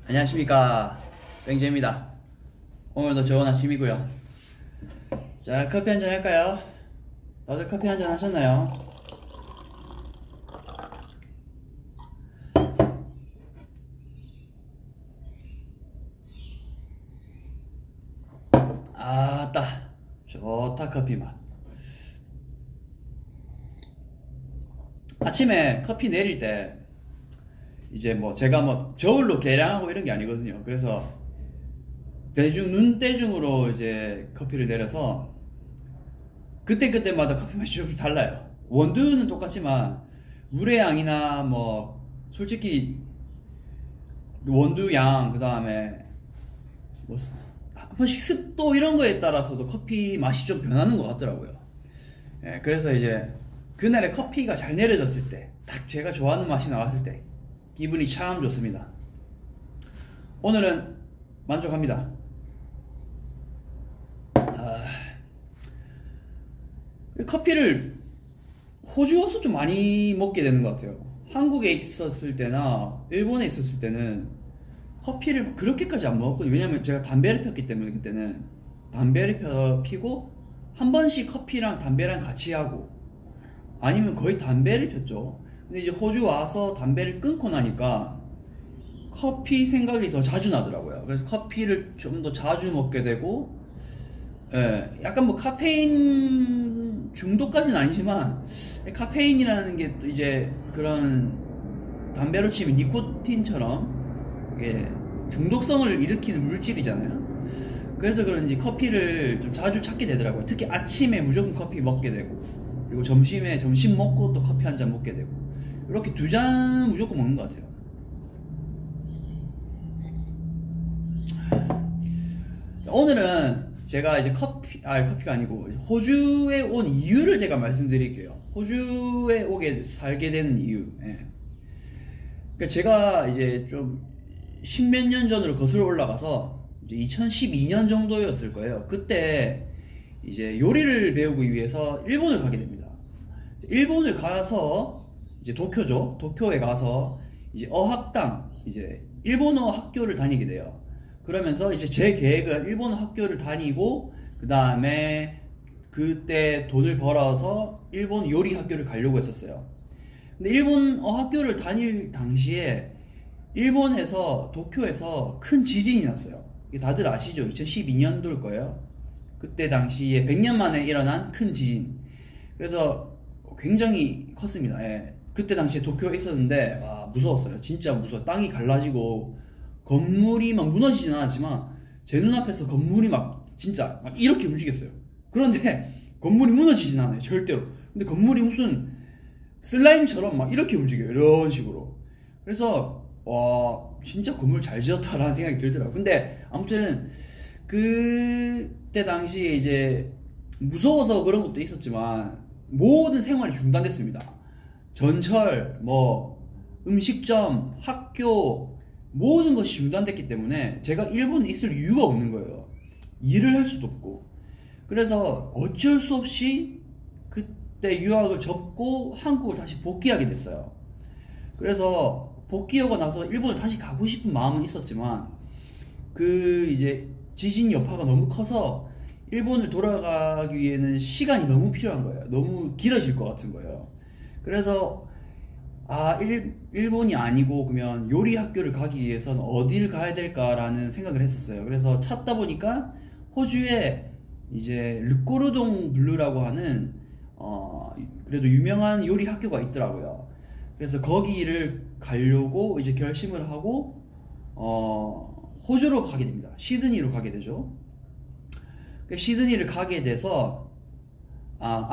안녕하십니까, 뺑제입니다. 오늘도 좋은 아침이고요. 자, 커피 한잔 할까요? 다들 커피 한잔 하셨나요? 아따, 좋다. 커피 맛. 아침에 커피 내릴 때 이제 뭐 제가 뭐 저울로 계량하고 이런 게 아니거든요. 그래서 눈대중으로 이제 커피를 내려서 그때그때마다 커피 맛이 좀 달라요. 원두는 똑같지만 물의 양이나 뭐 솔직히 원두 양, 그 다음에 뭐 한 번씩 습도 이런 거에 따라서도 커피 맛이 좀 변하는 것 같더라고요. 예, 그래서 이제 그날에 커피가 잘 내려졌을 때, 딱 제가 좋아하는 맛이 나왔을 때 기분이 참 좋습니다. 오늘은 만족합니다. 커피를 호주 와서 좀 많이 먹게 되는 것 같아요. 한국에 있었을 때나 일본에 있었을 때는 커피를 그렇게까지 안 먹었거든요. 왜냐면 제가 담배를 폈기 때문에 그때는 담배를 피고 한 번씩 커피랑 담배랑 같이 하고 아니면 거의 담배를 폈죠. 근데 이제 호주 와서 담배를 끊고 나니까 커피 생각이 더 자주 나더라고요. 그래서 커피를 좀 더 자주 먹게 되고, 예, 약간 뭐 카페인 중독까지는 아니지만 카페인이라는 게 또 이제 그런 담배로 치면 니코틴처럼 이게 중독성을 일으키는 물질이잖아요. 그래서 그런지 커피를 좀 자주 찾게 되더라고요. 특히 아침에 무조건 커피 먹게 되고, 그리고 점심에 점심 먹고 또 커피 한 잔 먹게 되고, 이렇게 2잔 무조건 먹는 것 같아요. 오늘은 제가 이제 커피가 아니고 호주에 온 이유를 제가 말씀드릴게요. 호주에 살게 되는 이유. 예. 그러니까 제가 이제 좀 십몇 년 전으로 거슬러 올라가서 이제 2012년 정도였을 거예요. 그때 이제 요리를 배우기 위해서 일본을 가게 됩니다. 일본을 가서 이제 도쿄죠. 도쿄에 가서 이제 어학당, 이제 일본어 학교를 다니게 돼요. 그러면서 이제 제 계획은 일본어 학교를 다니고 그 다음에 그때 돈을 벌어서 일본 요리 학교를 가려고 했었어요. 근데 일본어 학교를 다닐 당시에 일본에서 도쿄에서 큰 지진이 났어요. 다들 아시죠? 2012년도일 거예요. 그때 당시에 100년 만에 일어난 큰 지진. 그래서 굉장히 컸습니다. 예. 그때 당시에 도쿄에 있었는데 와, 무서웠어요. 진짜 무서워. 땅이 갈라지고 건물이 막 무너지진 않았지만 제 눈앞에서 건물이 막 진짜 막 이렇게 움직였어요. 그런데 건물이 무너지진 않아요. 절대로. 근데 건물이 무슨 슬라임처럼 막 이렇게 움직여요. 이런 식으로. 그래서 와, 진짜 건물 잘 지었다라는 생각이 들더라고요. 근데 아무튼 그때 당시에 이제 무서워서 그런 것도 있었지만 모든 생활이 중단됐습니다. 전철, 뭐 음식점, 학교 모든 것이 중단됐기 때문에 제가 일본에 있을 이유가 없는 거예요. 일을 할 수도 없고. 그래서 어쩔 수 없이 그때 유학을 접고 한국을 다시 복귀하게 됐어요. 그래서 복귀하고 나서 일본을 다시 가고 싶은 마음은 있었지만 그 이제 지진 여파가 너무 커서 일본을 돌아가기 위해는 시간이 너무 필요한 거예요. 너무 길어질 것 같은 거예요. 그래서 일본이 아니고 그러면 요리 학교를 가기 위해서는 어디를 가야 될까라는 생각을 했었어요. 그래서 찾다 보니까 호주에 이제 르꼬르동 블루라고 하는 그래도 유명한 요리 학교가 있더라고요. 그래서 거기를 가려고 이제 결심을 하고 호주로 가게 됩니다. 시드니로 가게 되죠. 시드니를 가게 돼서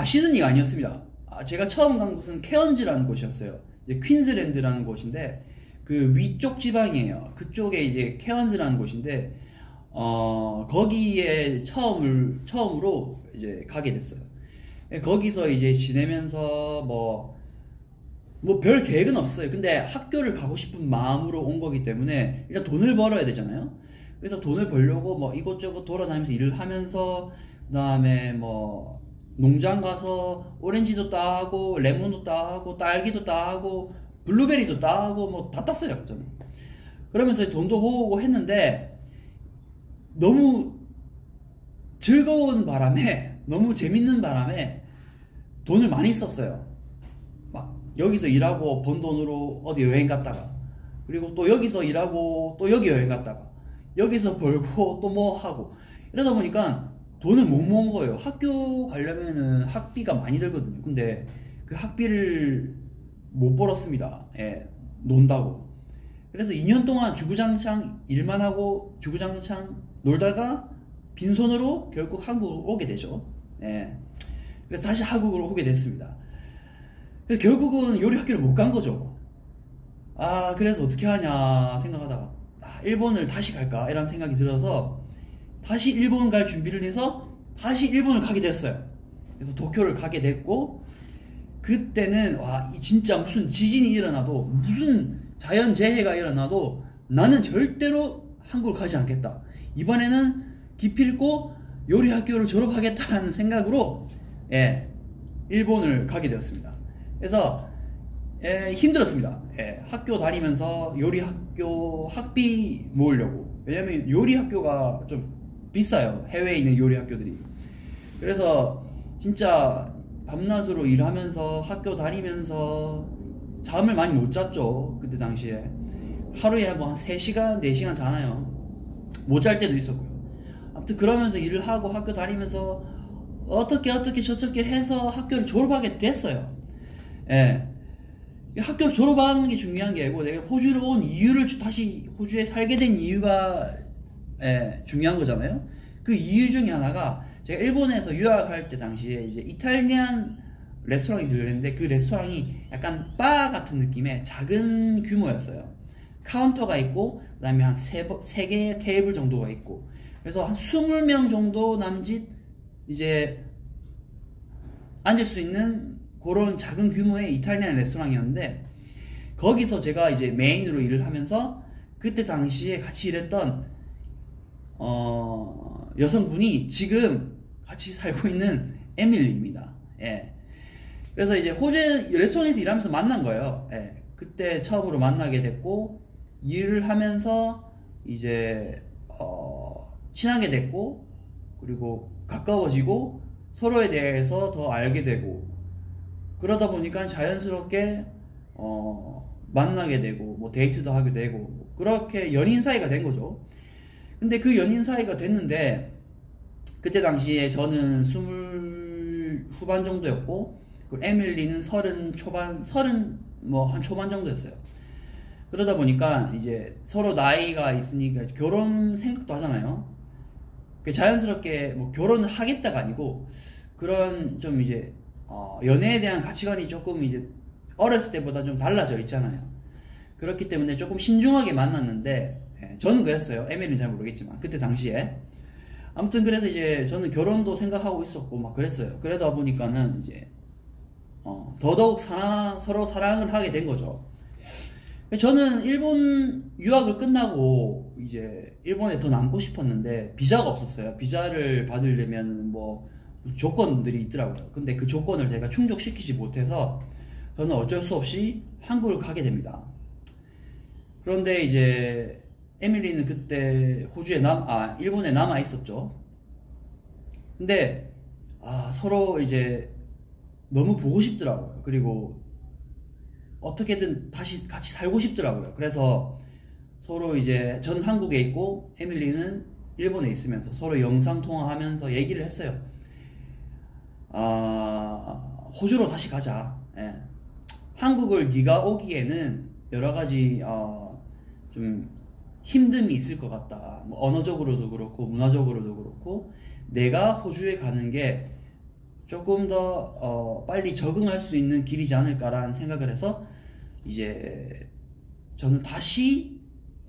시드니가 아니었습니다. 제가 처음 간 곳은 케언즈라는 곳이었어요. 이제 퀸즐랜드라는 곳인데 그 위쪽 지방이에요. 그쪽에 이제 케언즈라는 곳인데 거기에 처음으로 이제 가게 됐어요. 거기서 이제 지내면서 뭐 별 계획은 없어요. 근데 학교를 가고 싶은 마음으로 온 거기 때문에 일단 돈을 벌어야 되잖아요. 그래서 돈을 벌려고 뭐 이곳저곳 돌아다니면서 일을 하면서 그다음에 뭐 농장 가서 오렌지도 따고 레몬도 따고 딸기도 따고 블루베리도 따고 뭐 다 땄어요. 저는. 그러면서 돈도 모으고 했는데 너무 즐거운 바람에, 너무 재밌는 바람에 돈을 많이 썼어요. 막 여기서 일하고 번 돈으로 어디 여행 갔다가, 그리고 또 여기서 일하고 또 여기 여행 갔다가, 여기서 벌고 또 뭐 하고, 이러다 보니까 돈을 못 모은 거예요. 학교 가려면은 학비가 많이 들거든요. 근데 그 학비를 못 벌었습니다. 예, 논다고. 그래서 2년 동안 주구장창 일만 하고 주구장창 놀다가 빈손으로 결국 한국으로 오게 되죠. 예. 그래서 다시 한국으로 오게 됐습니다. 그래서 결국은 요리 학교를 못 간 거죠. 아, 그래서 어떻게 하냐 생각하다가, 일본을 다시 갈까? 이런 생각이 들어서 다시 일본 갈 준비를 해서 다시 일본을 가게 됐어요. 그래서 도쿄를 가게 됐고, 그때는 와, 진짜 무슨 지진이 일어나도, 무슨 자연재해가 일어나도 나는 절대로 한국을 가지 않겠다. 이번에는 기필코 요리학교를 졸업하겠다는 생각으로, 예, 일본을 가게 되었습니다. 그래서 힘들었습니다. 예, 학교 다니면서 요리학교 학비 모으려고. 왜냐면 요리학교가 좀 비싸요. 해외에 있는 요리학교들이. 그래서 진짜 밤낮으로 일하면서 학교 다니면서 잠을 많이 못 잤죠. 그때 당시에 하루에 뭐 한 3시간 4시간 자나요. 못 잘 때도 있었고요. 아무튼 그러면서 일을 하고 학교 다니면서 어떻게 저렇게 해서 학교를 졸업하게 됐어요. 예. 학교를 졸업하는 게 중요한 게 아니고, 내가 호주를 온 이유를, 다시 호주에 살게 된 이유가 중요한 거잖아요. 그 이유 중에 하나가, 제가 일본에서 유학할 때 당시에 이제 이탈리안 레스토랑이 들렸는데, 그 레스토랑이 약간 바 같은 느낌의 작은 규모였어요. 카운터가 있고, 그 다음에 한 3개의 테이블 정도가 있고, 그래서 한 20명 정도 남짓 이제 앉을 수 있는 그런 작은 규모의 이탈리안 레스토랑이었는데, 거기서 제가 이제 메인으로 일을 하면서 그때 당시에 같이 일했던 여성분이 지금 같이 살고 있는 에밀리입니다. 예. 그래서 이제 호주 레스토랑에서 일하면서 만난 거예요. 예. 그때 처음으로 만나게 됐고, 일을 하면서 이제 친하게 됐고, 그리고 가까워지고 서로에 대해서 더 알게 되고, 그러다 보니까 자연스럽게 만나게 되고, 뭐 데이트도 하게 되고, 그렇게 연인 사이가 된 거죠. 근데 그 연인 사이가 됐는데, 그때 당시에 저는 20 후반 정도였고, 그 에밀리는 30 초반, 30 뭐 한 초반 정도였어요. 그러다 보니까 이제 서로 나이가 있으니까 결혼 생각도 하잖아요. 자연스럽게 뭐 결혼을 하겠다가 아니고, 그런 좀 이제 연애에 대한 가치관이 조금 이제 어렸을 때보다 좀 달라져 있잖아요. 그렇기 때문에 조금 신중하게 만났는데, 저는 그랬어요. 에밀리는 잘 모르겠지만 그때 당시에. 아무튼 그래서 이제 저는 결혼도 생각하고 있었고 막 그랬어요. 그러다 보니까는 이제 더더욱 서로 사랑을 하게 된 거죠. 저는 일본 유학을 끝나고 이제 일본에 더 남고 싶었는데 비자가 없었어요. 비자를 받으려면 뭐 조건들이 있더라고요. 근데 그 조건을 제가 충족시키지 못해서 저는 어쩔 수 없이 한국을 가게 됩니다. 그런데 이제 에밀리는 그때 호주에 일본에 남아 있었죠. 근데 서로 이제 너무 보고 싶더라고요. 그리고 어떻게든 다시 같이 살고 싶더라고요. 그래서 서로 이제 저는 한국에 있고 에밀리는 일본에 있으면서 서로 영상 통화하면서 얘기를 했어요. 호주로 다시 가자. 예. 한국을 네가 오기에는 여러 가지 좀 힘듦이 있을 것 같다. 뭐 언어적으로도 그렇고 문화적으로도 그렇고, 내가 호주에 가는 게 조금 더 빨리 적응할 수 있는 길이지 않을까라는 생각을 해서 이제 저는 다시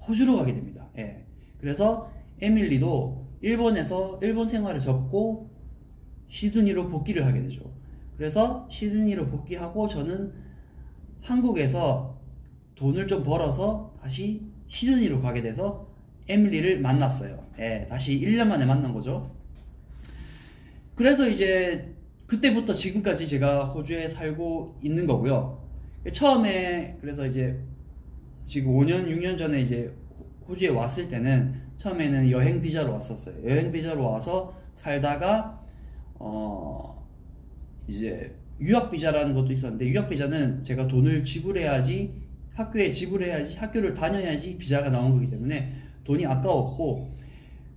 호주로 가게 됩니다. 예. 그래서 에밀리도 일본에서 일본 생활을 접고 시드니로 복귀를 하게 되죠. 그래서 시드니로 복귀하고 저는 한국에서 돈을 좀 벌어서 다시 시드니로 가게 돼서 에밀리를 만났어요. 예, 다시 1년 만에 만난 거죠. 그래서 이제 그때부터 지금까지 제가 호주에 살고 있는 거고요. 처음에 그래서 이제 지금 5년 6년 전에 이제 호주에 왔을 때는 처음에는 여행 비자로 왔었어요. 여행 비자로 와서 살다가 이제 유학 비자라는 것도 있었는데, 유학 비자는 제가 돈을 지불해야지, 학교에 지불해야지, 학교를 다녀야지 비자가 나온 거기 때문에 돈이 아까웠고,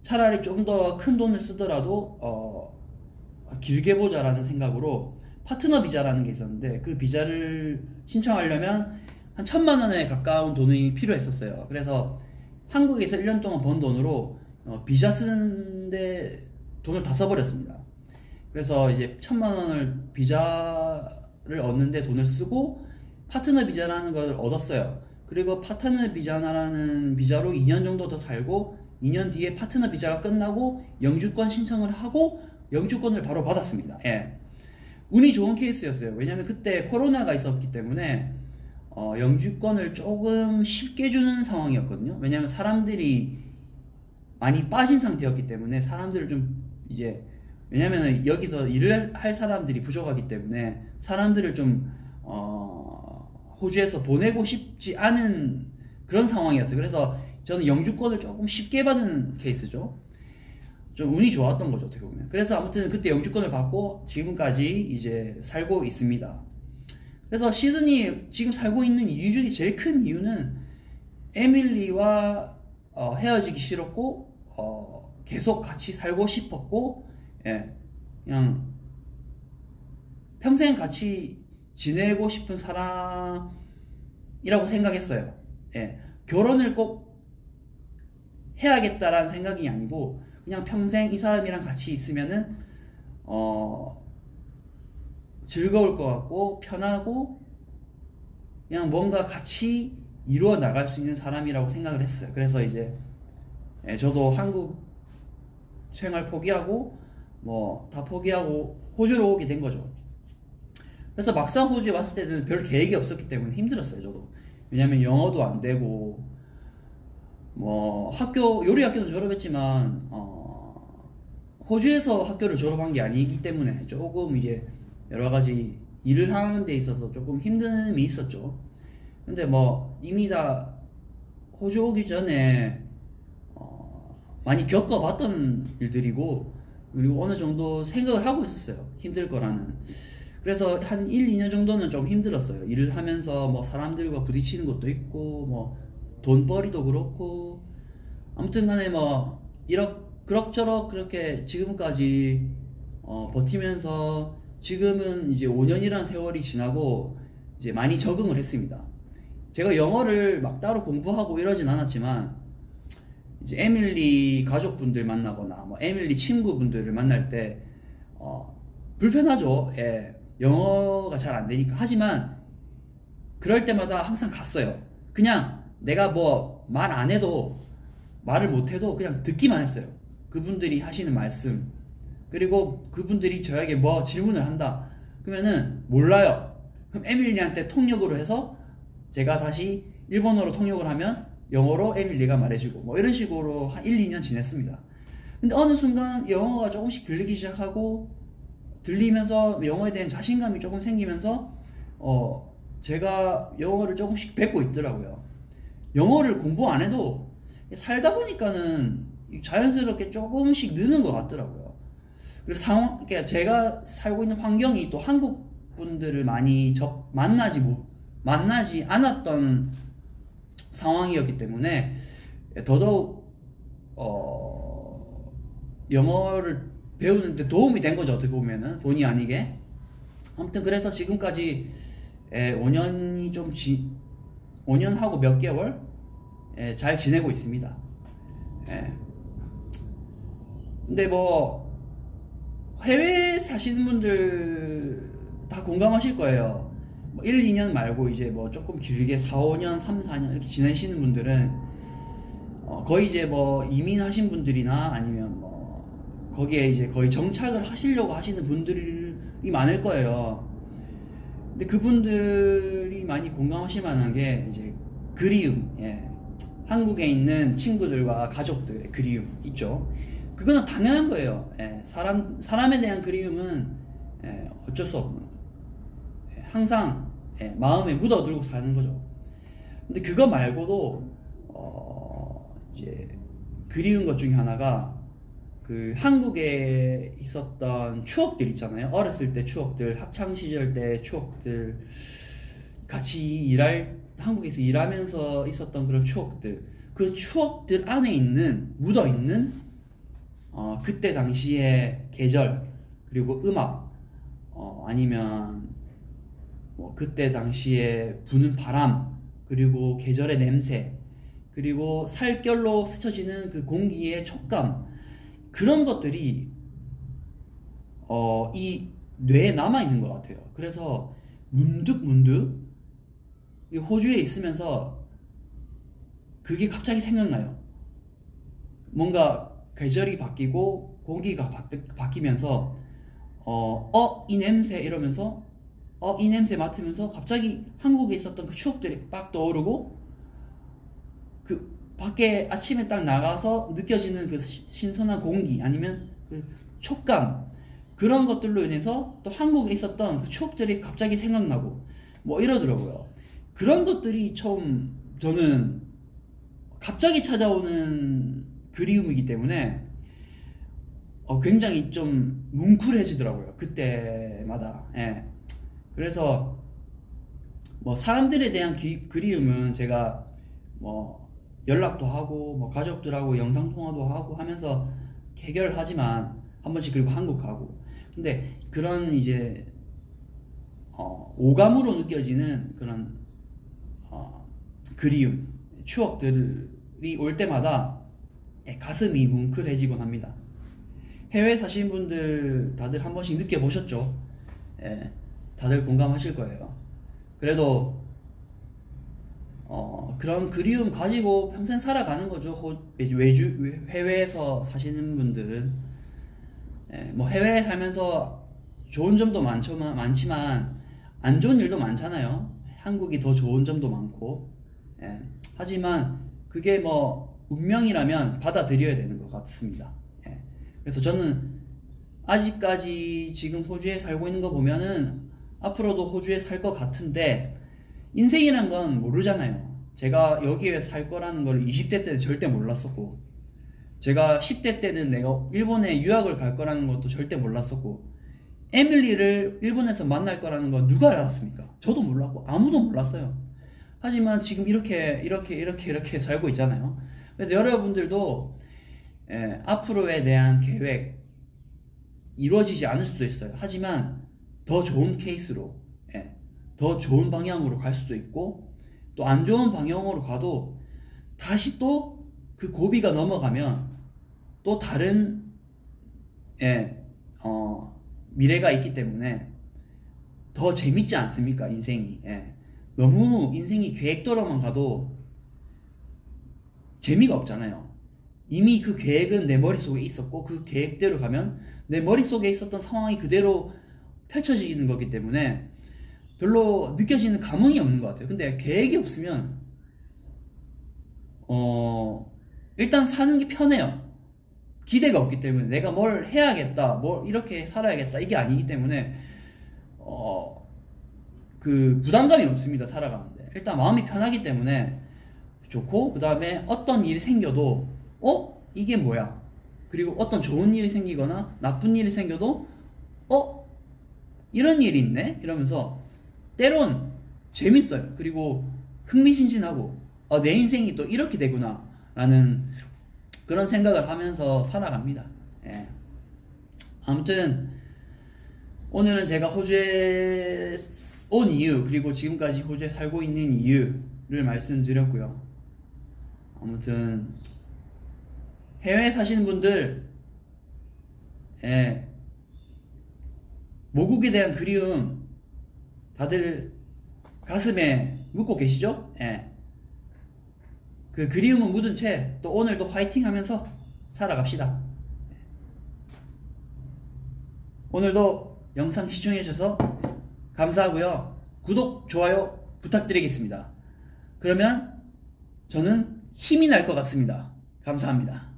차라리 좀 더 큰 돈을 쓰더라도 길게 보자라는 생각으로 파트너 비자라는 게 있었는데, 그 비자를 신청하려면 한 1,000만 원에 가까운 돈이 필요했었어요. 그래서 한국에서 1년 동안 번 돈으로 비자 쓰는데 돈을 다 써버렸습니다. 그래서 이제 1,000만 원을 비자를 얻는데 돈을 쓰고 파트너 비자라는 걸 얻었어요. 그리고 파트너 비자라는 비자로 2년 정도 더 살고, 2년 뒤에 파트너 비자가 끝나고 영주권 신청을 하고 영주권을 바로 받았습니다. 예. 운이 좋은 케이스였어요. 왜냐면 그때 코로나가 있었기 때문에 영주권을 조금 쉽게 주는 상황이었거든요. 왜냐면 사람들이 많이 빠진 상태였기 때문에 사람들을 좀 이제, 왜냐면 여기서 일을 할 사람들이 부족하기 때문에 사람들을 좀 호주에서 보내고 싶지 않은 그런 상황이었어요. 그래서 저는 영주권을 조금 쉽게 받은 케이스죠. 좀 운이 좋았던 거죠, 어떻게 보면. 그래서 아무튼 그때 영주권을 받고 지금까지 이제 살고 있습니다. 그래서 시드니 지금 살고 있는 이유 중에 제일 큰 이유는 에밀리와 헤어지기 싫었고, 계속 같이 살고 싶었고, 예, 그냥 평생 같이 지내고 싶은 사람이라고 생각했어요. 예, 결혼을 꼭 해야겠다라는 생각이 아니고, 그냥 평생 이 사람이랑 같이 있으면은 즐거울 것 같고 편하고 그냥 뭔가 같이 이루어 나갈 수 있는 사람이라고 생각을 했어요. 그래서 이제 저도 한국 생활 포기하고 뭐 다 포기하고 호주로 오게 된 거죠. 그래서 막상 호주에 왔을 때는 별 계획이 없었기 때문에 힘들었어요, 저도. 왜냐면 영어도 안 되고, 뭐 요리 학교도 졸업했지만 호주에서 학교를 졸업한 게 아니기 때문에 조금 이제 여러 가지 일을 하는 데 있어서 조금 힘듦이 있었죠. 근데 뭐 이미 다 호주 오기 전에 많이 겪어봤던 일들이고, 그리고 어느 정도 생각을 하고 있었어요, 힘들 거라는. 그래서 한 1, 2년 정도는 좀 힘들었어요. 일을 하면서 뭐 사람들과 부딪히는 것도 있고, 뭐 돈벌이도 그렇고, 아무튼 간에 뭐 그럭저럭 그렇게 지금까지 버티면서, 지금은 이제 5년이라는 세월이 지나고 이제 많이 적응을 했습니다. 제가 영어를 막 따로 공부하고 이러진 않았지만, 이제 에밀리 가족분들 만나거나 뭐 에밀리 친구분들을 만날 때 불편하죠. 예, 영어가 잘 안 되니까. 하지만 그럴 때마다 항상 갔어요. 그냥 내가 뭐 말 안 해도, 말을 못 해도 그냥 듣기만 했어요. 그분들이 하시는 말씀, 그리고 그분들이 저에게 뭐 질문을 한다 그러면은 몰라요. 그럼 에밀리한테 통역으로 해서 제가 다시 일본어로 통역을 하면 영어로 에밀리가 말해주고, 뭐 이런 식으로 한 1, 2년 지냈습니다. 근데 어느 순간 영어가 조금씩 들리기 시작하고, 들리면서 영어에 대한 자신감이 조금 생기면서 제가 영어를 조금씩 배우고 있더라고요. 영어를 공부 안 해도 살다 보니까는 자연스럽게 조금씩 느는 것 같더라고요. 그리고 그러니까 제가 살고 있는 환경이 또 한국 분들을 많이 만나지 않았던 상황이었기 때문에 더더욱 영어를 배우는데 도움이 된 거죠, 어떻게 보면은 본의 아니게. 아무튼 그래서 지금까지 5년하고 몇 개월 잘 지내고 있습니다. 근데 뭐 해외에 사시는 분들 다 공감하실 거예요. 뭐 1, 2년 말고 이제 뭐 조금 길게 4, 5년, 3, 4년 이렇게 지내시는 분들은 거의 이제 뭐 이민하신 분들이나 아니면 뭐 거기에 이제 거의 정착을 하시려고 하시는 분들이 많을 거예요. 근데 그분들이 많이 공감하실 만한 게 이제 그리움, 한국에 있는 친구들과 가족들의 그리움 있죠. 그거는 당연한 거예요. 사람에 대한 그리움은 어쩔 수 없는, 항상 마음에 묻어두고 사는 거죠. 근데 그거 말고도 이제 그리운 것 중에 하나가 그 한국에 있었던 추억들 있잖아요. 어렸을 때 추억들, 학창 시절 때 추억들, 같이 한국에서 일하면서 있었던 그런 추억들, 그 추억들 안에 묻어 있는 그때 당시의 계절, 그리고 음악, 아니면 뭐 그때 당시에 부는 바람, 그리고 계절의 냄새, 그리고 살결로 스쳐지는 그 공기의 촉감, 그런 것들이 이 뇌에 남아 있는 것 같아요. 그래서 문득 이 호주에 있으면서 그게 갑자기 생각나요. 뭔가 계절이 바뀌고 공기가 바뀌면서 이 냄새 이러면서 이 냄새 맡으면서 갑자기 한국에 있었던 그 추억들이 빡 떠오르고, 그 밖에 아침에 딱 나가서 느껴지는 그 신선한 공기, 아니면 그 촉감, 그런 것들로 인해서 또 한국에 있었던 그 추억들이 갑자기 생각나고 뭐 이러더라고요. 그런 것들이 처음 저는 갑자기 찾아오는 그리움이기 때문에 굉장히 좀 뭉클해지더라고요, 그때마다. 예. 그래서 뭐 사람들에 대한 그리움은 제가 뭐 연락도 하고 뭐 가족들하고 영상통화도 하고 하면서 해결을 하지만 한 번씩, 그리고 한국 가고, 근데 그런 이제 오감으로 느껴지는 그런 그리움, 추억들이 올 때마다 가슴이 뭉클해지곤 합니다. 해외에 사신 분들 다들 한 번씩 느껴보셨죠? 예, 다들 공감하실 거예요. 그래도 그런 그리움 가지고 평생 살아가는 거죠. 해외에서 사시는 분들은. 예, 뭐 해외에 살면서 좋은 점도 많지만 안 좋은 일도 많잖아요. 한국이 더 좋은 점도 많고. 예, 하지만 그게 뭐 운명이라면 받아들여야 되는 것 같습니다. 예, 그래서 저는 아직까지 지금 호주에 살고 있는 거 보면은 앞으로도 호주에 살 것 같은데, 인생이란 건 모르잖아요. 제가 여기에 살 거라는 걸 20대 때는 절대 몰랐었고, 제가 10대 때는 내가 일본에 유학을 갈 거라는 것도 절대 몰랐었고, 에밀리를 일본에서 만날 거라는 건 누가 알았습니까? 저도 몰랐고 아무도 몰랐어요. 하지만 지금 이렇게 살고 있잖아요. 그래서 여러분들도 앞으로에 대한 계획 이루어지지 않을 수도 있어요. 하지만 더 좋은 케이스로, 더 좋은 방향으로 갈 수도 있고, 또 안 좋은 방향으로 가도 다시 또 그 고비가 넘어가면 또 다른 미래가 있기 때문에 더 재밌지 않습니까, 인생이? 너무 인생이 계획대로만 가도 재미가 없잖아요. 이미 그 계획은 내 머릿속에 있었고, 그 계획대로 가면 내 머릿속에 있었던 상황이 그대로 펼쳐지는 거기 때문에 별로 느껴지는 감흥이 없는 것 같아요. 근데 계획이 없으면 일단 사는 게 편해요. 기대가 없기 때문에 내가 뭘 해야겠다, 뭘 이렇게 살아야겠다, 이게 아니기 때문에 그 부담감이 없습니다, 살아가는데. 일단 마음이 편하기 때문에 좋고, 그 다음에 어떤 일이 생겨도 이게 뭐야, 그리고 어떤 좋은 일이 생기거나 나쁜 일이 생겨도 이런 일이 있네 이러면서 때론 재밌어요. 그리고 흥미진진하고 내 인생이 또 이렇게 되구나 라는 그런 생각을 하면서 살아갑니다. 아무튼 오늘은 제가 호주에 온 이유, 그리고 지금까지 호주에 살고 있는 이유를 말씀드렸고요. 아무튼 해외에 사시는 분들, 모국에 대한 그리움 다들 가슴에 묻고 계시죠? 그 그리움은 묻은 채 또 오늘도 화이팅 하면서 살아갑시다. 오늘도 영상 시청해주셔서 감사하고요. 구독, 좋아요 부탁드리겠습니다. 그러면 저는 힘이 날 것 같습니다. 감사합니다.